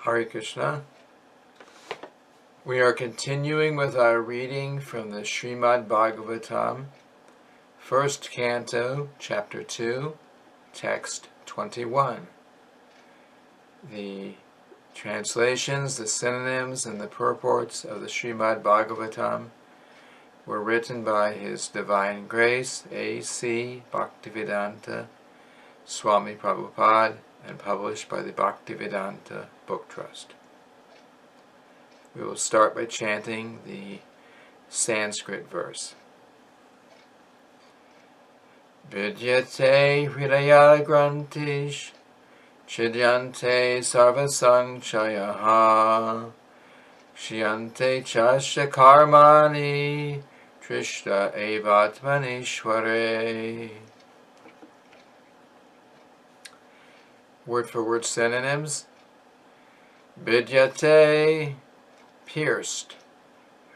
Hare Krishna. We are continuing with our reading from the Srimad Bhagavatam, First Canto, Chapter 2, Text 21. The translations, the synonyms, and the purports of the Srimad Bhagavatam were written by His Divine Grace, A.C. Bhaktivedanta Swami Prabhupada, and published by the Bhaktivedanta Book Trust. We will start by chanting the Sanskrit verse. Vidyate hridaya grantish chidyante sarvasangchayaha kshyante chasya karmani trishta evatmanishware. Word for word synonyms. Vidyate, pierced.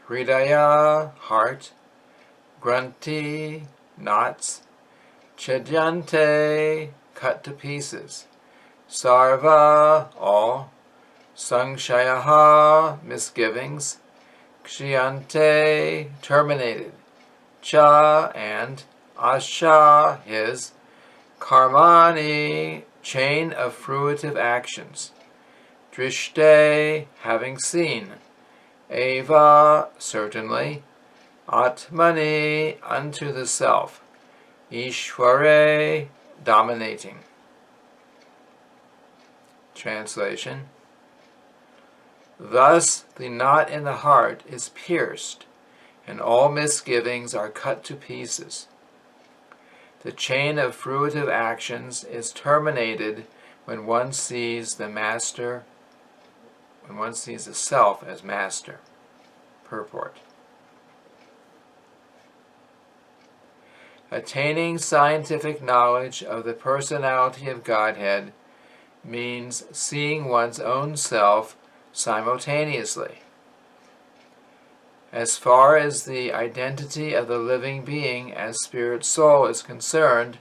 Hridaya, heart. Granti, knots. Chidyante, cut to pieces. Sarva, all. Sangshayaha, misgivings. Kshyante, terminated. Cha, and. Asha, his. Karmani, chain of fruitive actions. Drishte, having seen. Eva, certainly. Atmani, unto the self. Ishware, dominating. Translation. Thus the knot in the heart is pierced, and all misgivings are cut to pieces. The chain of fruitive actions is terminated when one sees the master, when one sees the self as master. Purport. Attaining scientific knowledge of the personality of Godhead means seeing one's own self simultaneously. As far as the identity of the living being as spirit soul is concerned,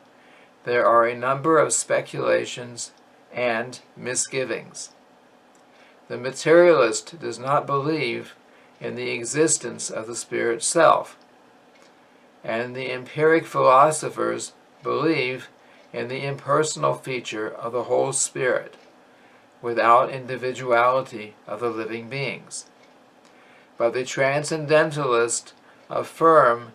there are a number of speculations and misgivings. The materialist does not believe in the existence of the spirit self, and the empiric philosophers believe in the impersonal feature of the whole spirit, without individuality of the living beings. But the transcendentalists affirm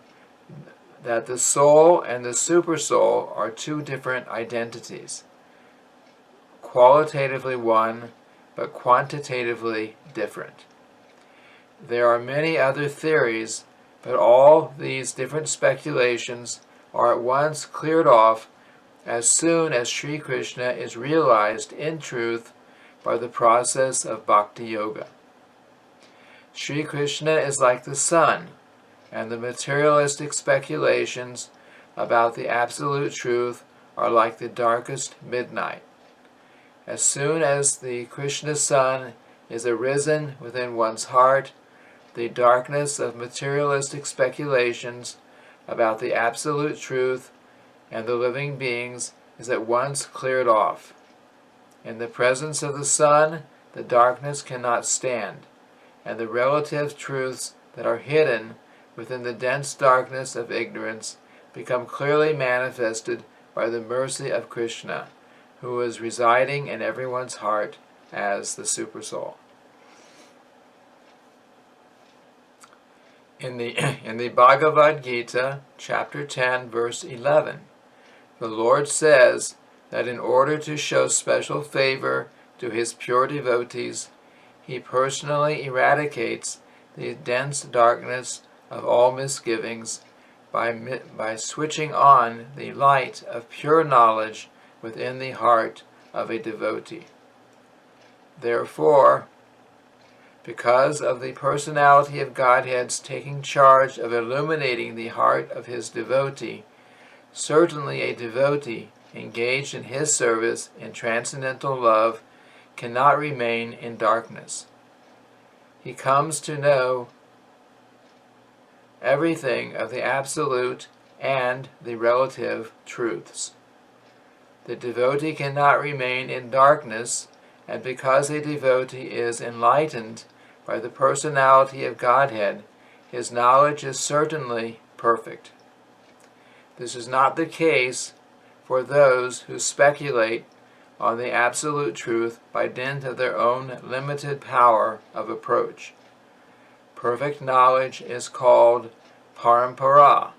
that the soul and the supersoul are two different identities, qualitatively one, but quantitatively different. There are many other theories, but all these different speculations are at once cleared off as soon as Sri Krishna is realized in truth by the process of Bhakti Yoga. Sri Krishna is like the sun, and the materialistic speculations about the absolute truth are like the darkest midnight. As soon as the Krishna sun is arisen within one's heart, the darkness of materialistic speculations about the absolute truth and the living beings is at once cleared off. In the presence of the sun, the darkness cannot stand, and the relative truths that are hidden within the dense darkness of ignorance become clearly manifested by the mercy of Krishna, who is residing in everyone's heart as the Supersoul. In the Bhagavad Gita, chapter 10, verse 11, the Lord says that in order to show special favor to His pure devotees, He personally eradicates the dense darkness of all misgivings by switching on the light of pure knowledge within the heart of a devotee. Therefore, because of the personality of Godhead's taking charge of illuminating the heart of His devotee, certainly a devotee engaged in His service in transcendental love cannot remain in darkness. He comes to know everything of the absolute and the relative truths. The devotee cannot remain in darkness and because a devotee is enlightened by the personality of Godhead, his knowledge is certainly perfect. This is not the case for those who speculate on the absolute truth by dint of their own limited power of approach. Perfect knowledge is called parampara,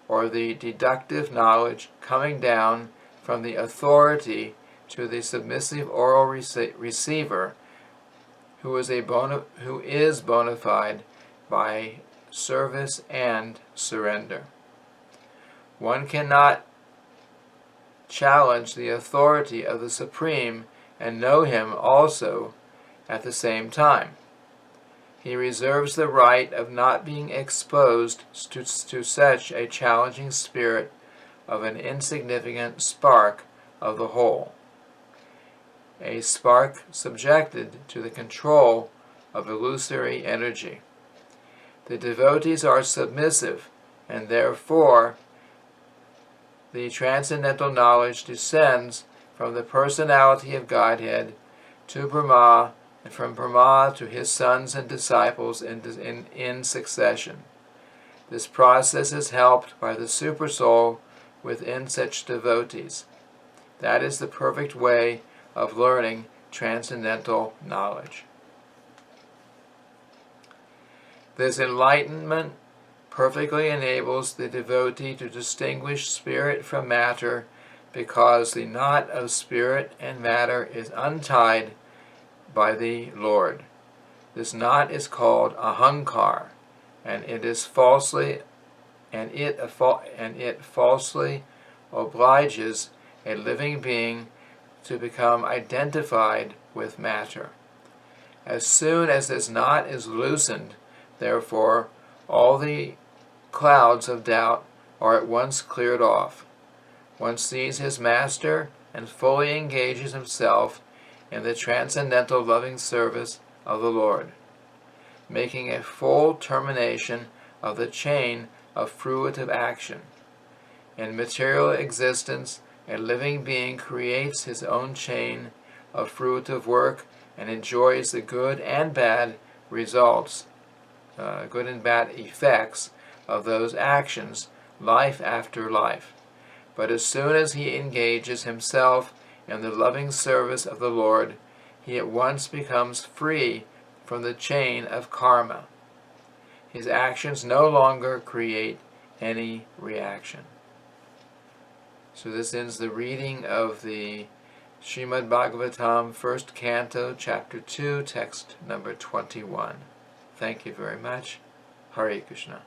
or the deductive knowledge coming down from the authority to the submissive oral receiver who is bona fide by service and surrender. One cannot challenge the authority of the Supreme and know him also at the same time. He reserves the right of not being exposed to such a challenging spirit of an insignificant spark of the whole, a spark subjected to the control of illusory energy. The devotees are submissive, and therefore the transcendental knowledge descends from the personality of Godhead to Brahma, and from Brahma to his sons and disciples in succession. This process is helped by the Supersoul within such devotees. That is the perfect way of learning transcendental knowledge. This enlightenment perfectly enables the devotee to distinguish spirit from matter, because the knot of spirit and matter is untied by the Lord. This knot is called ahankar, and it falsely obliges a living being to become identified with matter. As soon as this knot is loosened, therefore, all the clouds of doubt are at once cleared off. One sees his master and fully engages himself in the transcendental loving service of the Lord, making a full termination of the chain of fruitive action. In material existence, a living being creates his own chain of fruitive work and enjoys the good and bad results, good and bad effects of those actions, life after life. But as soon as he engages himself in the loving service of the Lord, he at once becomes free from the chain of karma. His actions no longer create any reaction. So this ends the reading of the Srimad Bhagavatam, 1st Canto, Chapter 2, text number 21. Thank you very much. Hare Krishna.